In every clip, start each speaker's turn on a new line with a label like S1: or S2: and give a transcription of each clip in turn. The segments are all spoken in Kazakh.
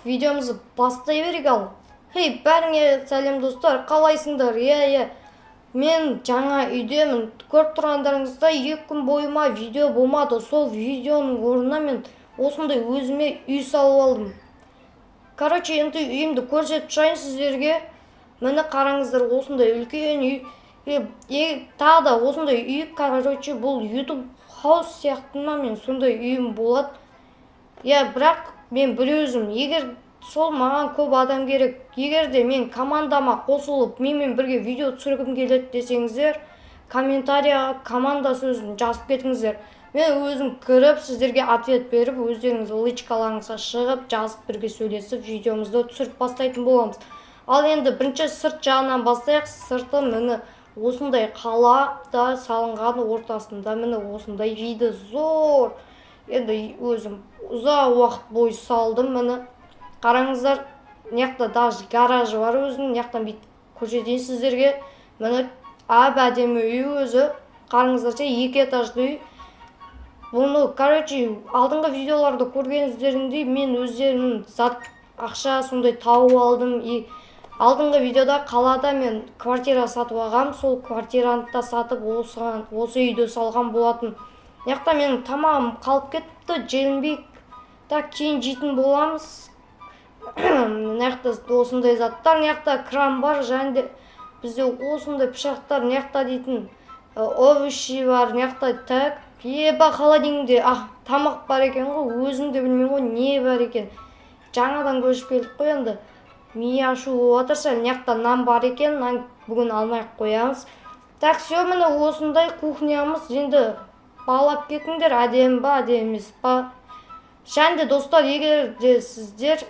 S1: Видеомызды бастай берейік ал. Бәріңе сәлем достар, қалайсыңдар? Мен жаңа үйдемін. Көріп тұрғандарыңыздай 2 күн бойыма видео болмады. Сол видеоның орнына мен осындай өзіме үй салып алдым. Енді үйімді көрсетіп тұрайын сіздерге. Міне қараңыздар, осындай үлкен үй. Тағы да осындай үй, бұл YouTube хаус сияқты мен сондай үйім болады. Бірақ мен бір өзім, егер сол маған көп адам керек, егер де мен командама қосылып, менімен бірге видео түсіргім келеді десеңіздер, комментарияға команда сөзін жазып кетіңіздер. Мен өзім кіріп, сіздерге ответ беріп, өздеріңіз личкаларыңызға шығып, жазып бірге сөйлесіп, видеомызды түсіріп бастайтын боламыз. Ал енді бірінші сырт жағынан бастайық. Сырты міне осындай қалада салынған, ортасында міне осындай видео зор. Енді өзім ұзақ уақыт бойы салдым. Міне қараңыздар, неқта даже гаражы бар өзінің, неқтан бейт көрсетейін сіздерге. Міне әдемі үй өзі. Қараңыздарша 2 этажды үй. Бұны, алдыңғы видеоларды көргеніздеріңдей мен өздерінің ақша сондай тауып алдым. Алдыңғы видеода қалада мен квартира сатып алғам, сол квартираны да сатып осы үйді салған болатын. Неқта менің тамағым қалып кетіпті, желінбей кейін жейтін боламыз. Неқта осындай заттар, неқта кран бар, және бізде осындай пышақтар, неқта дейтін овощи бар, неқта так. Холодильникте тамақ бар екен ғой, өзім де білмеймін ғой, не бар екен. Жаңадан көшіп келіп қой, енді мие ашу отырса, неқта нан бар екен, нан бүгін алмай қоямыз. Міне осындай кухнямыз. Енді бағалап кетіңдер, әдемі ба, әдемі емес па. Және достар, егер де сіздер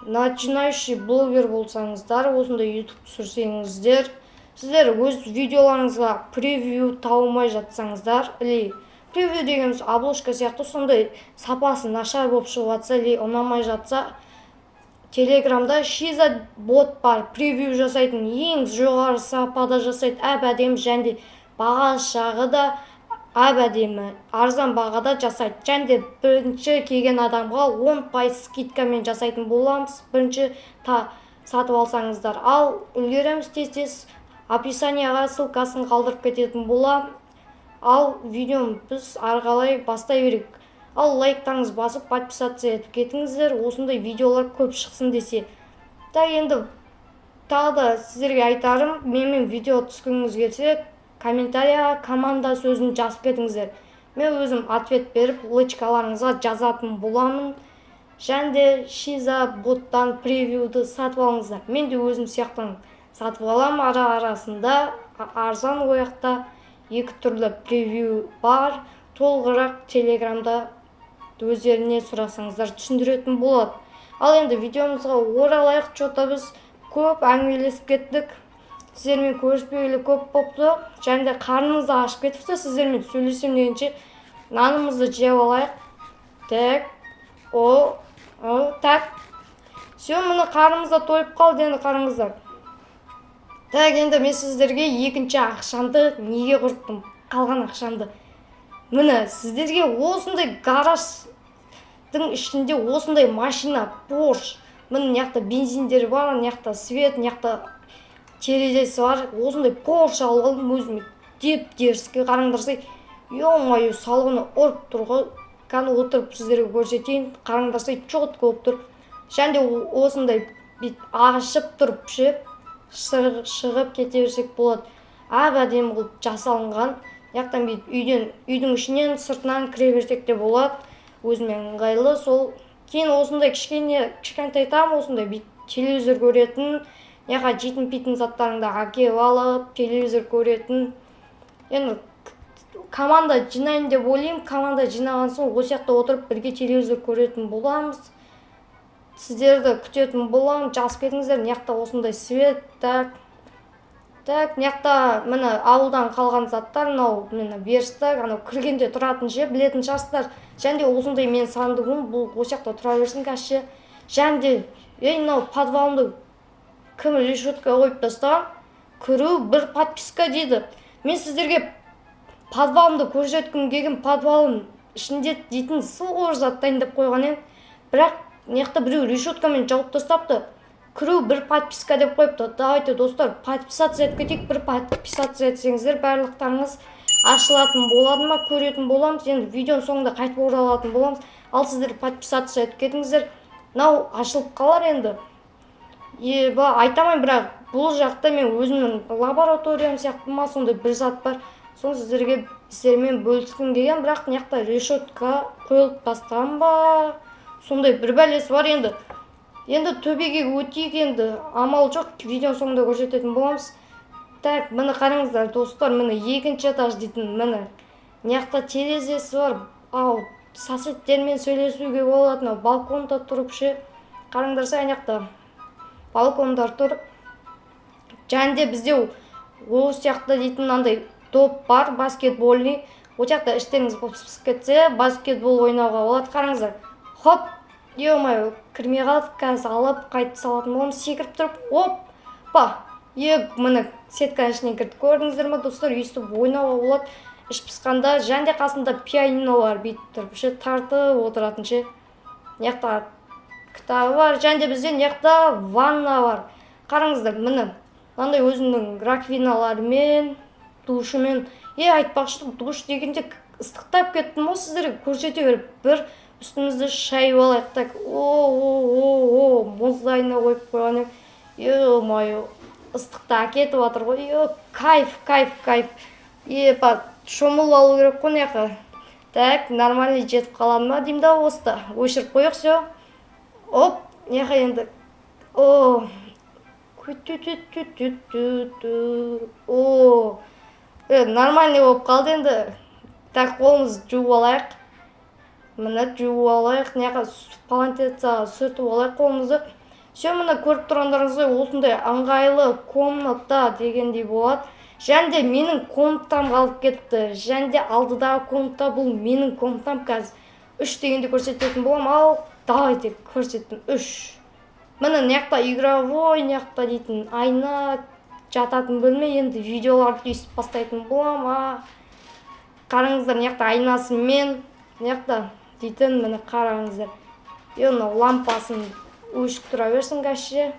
S1: начинающий блогер болсаңыздар, осындай YouTube түсірсеңіздер, сіздер өз видеоларыңызға превью таумай жатсаңыздар, превью дегеніміз обложка сияқты сондай сапасы нашар болып шығып жатса, ұнамай жатса, Телеграмда Шиза бот бар, превью жасайтын, ең жоғары сапада жасайды, әдемі, және баға шағы да әдемі, арзан бағада жасайды. Және бірінші келген адамға 10% скидкамен жасайтын боламыз, бірінші сатып алсаңыздар. Ал үлгереміз тез-тез описанияға ссылкасын қалдырып кететін болам. Ал видеоны біз арғалай бастай берейік. Ал лайктарыңыз басып, подписация етіп кетіңіздер, осындай видеолар көп шықсын десе. Енді тағы да сіздерге айтарым, менімен видео түскіңіз келсе, комментарияға команда сөзін жазып кетіңіздер. Мен өзім ответ беріп, личкаларыңызға жазатын боламын. Және Шиза боттан превьюді сатып алыңыздар. Мен де өзім сияқтан сатып алам, арасында арзан ояқта 2 түрлі превью бар. Толығырақ Телеграмда өздеріне сұрасаңыздар түсіндіретін болады. Ал енді видеомызға оралайық. Біз көп әңгімелесіп кеттік. Сіздермен көріспегелі көп болыпты. Және де қарнымызды ашып кетіпті. Сіздермен сөйлесем дегенше нанымызды жеп алайық. Міне қарнымызда тойып қалды, енді қараңыздар. Енді мен сіздерге екінші ақшамды неге құрттым? Қалған ақшамды. Міне сіздерге осындай гараждың ішінде осындай машина, Porsche. Міне неқта бензиндері бар, неқта свет, неқта терезесі бар. Осындай Porsche алғым өзіме деп-деріске қараңдарсай. Ё-мое, салғыны ұрып тұр ғой. Кәні отырып сіздерге көрсетейін. Қараңдарсай, чотко болып тұр. Және осындай ағышып тұрып шығып кете берсек болады. Әдемі қылып жасалынған. Яқтан үйдің ішінен сыртынан кіре берсек те болады. Өзіме ыңғайлы. Сол кейін осындай кішкентай там, осындай телевизор көретін, неға жейтін-пейтін заттарыңды әкеп алып, телевизор көретін. Енді команда жинайын деп ойлаймын. Команда жинаған соң осы жақта отырып бірге телевизор көретін боламыз. Сіздерді күтетін болам, жазып кетіңіздер. Неқта осындай свет, неқта міне ауылдан қалған заттар, міне верстак, кіргенде тұратын жер, білетін шығарсыздар. Және осындай мен сандығым, бұл осы жақта тұра берсін кәші. Және подвалымды кім решетка қойып тастаған, кіру бір подписка дейді. Мен сіздерге подвалымды көрсеткім келген, подвалым ішінде дейтін сылғыр зат дайындап қойған ем. Бірақ мыякта бирөө решеткамен жауып тастапты. Кіру бір подписка деп қойыпты. Давайте достар, подписаться етіп кетейік. Бір подписаться етсеңіздер барлықтарыңыз ашылатын болады ма, көретін боламыз. Енді видеоның соңында қайтып оралатын боламыз. Ал сіздер подписаться етіп кетіңіздер. Мынау ашылып қалар енді. Айтамайын, бірақ бұл жақта мен өзімнің лабораториям сияқты ма, сондай бір зат бар. Соны сіздермен бөліскім келген, бірақ мыяқта решетка қойылып тастаған ба, сондай бір бәлесі бар енді. Енді төбеге өтейік, енді амал жоқ, видеоның соңында көрсететін боламыз. Так, міне қараңыздар достар, міне екінші этаж дейтін, міне мыяқта терезесі бар. Ал соседтермен сөйлесуге болады. Балконда тұрып ше, қараңдарса аяқта балкондар тұр. Және бізде ол сияқты дейтін андай топ бар, баскетбольный. Ол жақта іштеріңіз пысып кетсе, баскетбол ойнауға болады. Қараңыздар. Хоп, ё-моё, кірмей қалдық, қазір алып қайтып салатын боламыз. Секіріп тұрып, оппа. Міне сетканың ішіне кірді. Көрдіңіздер ме достар, өйстіп ойнауға болады. Іш пысқанда және қасында пианино бар, бүйтіп тұрып ше, тартып отыратын ше. Мыяқта кітабы бар, және бізде мыяқта ванна бар. Қараңыздар, міне мынандай өзінің раковиналарымен, душымен. Айтпақшы, душ дегенде ыстықтап кеттім ғой, сіздерге көрсете беріп. Бір үстімізді шайып алайық. Так, мұздайына қойып қойған ем. Ё-моё, ыстықта әкетіп жатыр ғой. Кайф. Шомылып алу керек қой мыяққа. Так, нормально жетіп қалады ма деймін да, осыда. Өшіріп қойық, все. Оп, мыяққа енді. Нормальный болып қалды енді. Так, қолымызды жуып алайық. Міне жуып алайық. Мыяққа полотенцеға сүртіп алайық қолымызды. Все, міне көріп тұрғандарыңыздай осындай ыңғайлы комната дегендей болады. Және менің комнатам қалып кетті. Және алдыдағы комната бұл менің комнатам. Қазір 3 дегенде көрсететін болам. Ал давайте көрсеттім. 3. Міне мыяқта игровой, мыяқта дейтін айна, жататын бөлме. Енді видеоларды өйстіп бастайтын болам. Қараңыздар, мыяқта айнасы мен, мыяқта дейтін, міне қараңыздар. Лампасын өшіп тұра берсін кәші.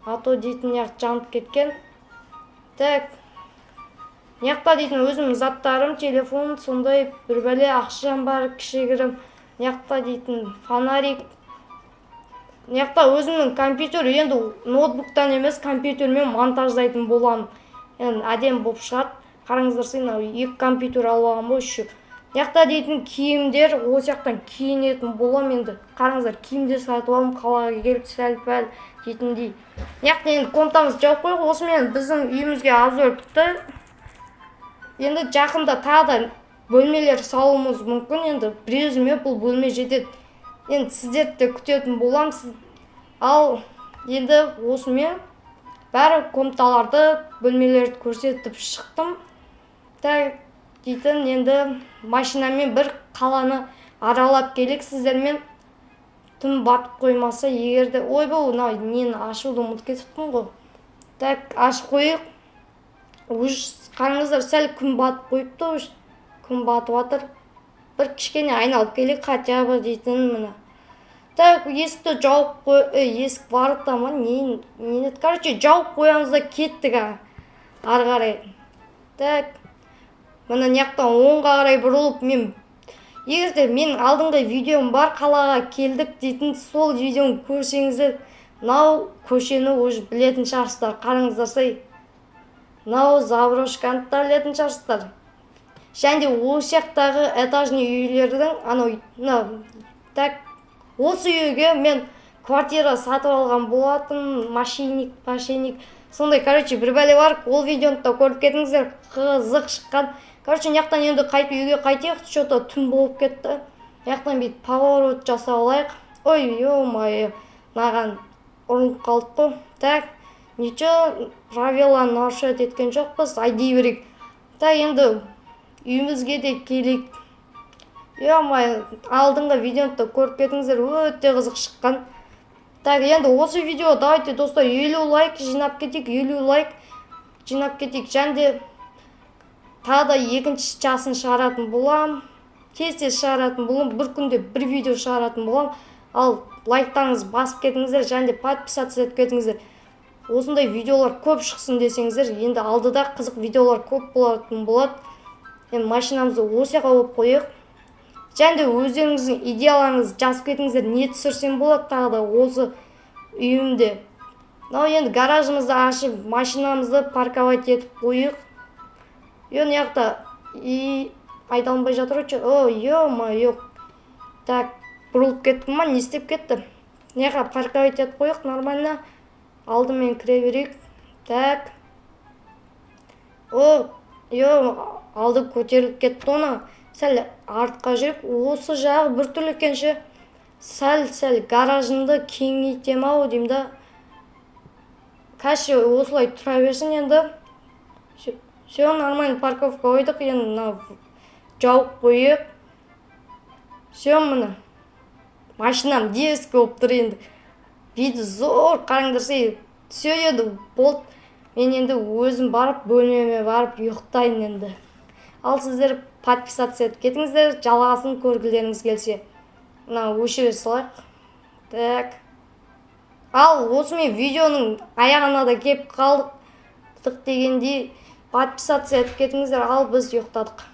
S1: Ато дейтін мыяқта жанып кеткен. Так, мыяқта дейтін өзім заттарым, телефон, сондай бір бәле ақшам бар, кішігірім. Мыяқта дейтін фонарик. Мыяқта өзімнің компьютер, енді ноутбуктан емес, компьютермен монтаждайтын болам. Енді әдем болып шығады. Қараңыздар, сен 2 компьютер алып алған ғой, 3. Мыяқта дейтін киімдер, осы жақтан киінетін болам енді. Қараңыздар, киімдер сатып алам, қалаға келіп сәл-пәл дейтіндей. Мыяқта енді комнатамыз жауып қойық. Осымен біздің үйімізге обзор бітті. Енді жақында тағы да бөлмелер салуымыз мүмкін. Енді біреуіме бұл бөлме жетеді. Енді сіздерді күтетін болам. Ал енді осымен бәрі комнаталарды, бөлмелерді көрсетіп шықтым. Так, дейтін енді машинамен бір қаланы аралап келек сіздермен. Түн батып қоймаса егерде. Ойбай, нені ашуды ұмытып кетіппін ғой. Так, ашып қойық. Қараңыздар, сәл күн батып қойыпты. Күн батып жатыр. Бір кішкене айналып келек, хотя бы дейтін міне. Так, есікті жауып қой, есік барды да ма, нені, короче, жауып қоямыз да кеттік ары қарай. Так, міне мыяқта оңға қарай бұрылып, егерде менің алдыңғы видеом бар, қалаға келдік дейтін, сол видеоны көрсеңіздер, мынау көшені уже білетін шығарсыздар. Қараңыздар сай, мынау заброшканы да білетін шығарсыздар. Және осы жақтағы этажный үйлердің, так, осы үйге мен квартира сатып алған болатын, машиник, сондай, короче, бір бәле бар. Ол видеоны да көріп кетіңіздер, қызық шыққан. Короче, мыяқтан енді қайтып үйге қайтайық, что-то түн болып кетті. Мыяқтан бейт поворот жасап алайық. Ой, ё-моё, маған ұрынып қалдық қой. Так, ничего, правиланы нарушать еткен жоқпыз, айдей берейік. Так, енді үйімізге де келейік. Ё-моё, алдыңғы видеоны да көріп кетіңіздер, өте қызық шыққан. Так, енді осы видео, давайте достар, 50 лайк жинап кетейік, 50 лайк жинап кетейік. Және тағы да екінші часын шығаратын болам. Тез шығаратын болам, бір күнде бір видео шығаратын болам. Ал лайктарыңызды басып кетіңіздер және де подписаться етіп кетіңіздер. Осындай видеолар көп шықсын десеңіздер, енді алдыда қызық видеолар көп болатын болады. Енді машинамызды осы жаққа қойып қояйық. Және де өздеріңіздің идеяларыңызды жазып кетіңіздер, не түсірсем болады тағы да осы үйімде. Мынау енді гаражымызды ашып, машинамызды парковать етіп қойық. Мына жақта айдалынбай жатыр ғой. О, ё-моё. Так, бұрылып кеттім ма, не істеп кетті? Мына жаққа парковать етіп қойық нормально. Алдымен кіре берейік. Так. О, алды көтеріліп кетті оны. Сәл артқа жүріп, осы жағы біртүрлі екенше. Сәл гаражымды кеңейтем ау деймін да. Кәші осылай тұра берсін енді. Все, нормально парковка қойдық. Енді жауып қойып. Все, міне. Машинам дескі болып тұр енді. Видео зор қараңдарсы. Все еді болды. Мен енді өзім барып, бөлмеме барып ұйықтайын енді. Ал сіздер подписаться етіп кетіңіздер, жалғасын көргілеріңіз келсе. Мына өшіре салайық. Так. Ал осымен видеоның аяғына да кеп қалдық дегенде подписаться етіп кетіңіздер. Ал біз ұйықтадық.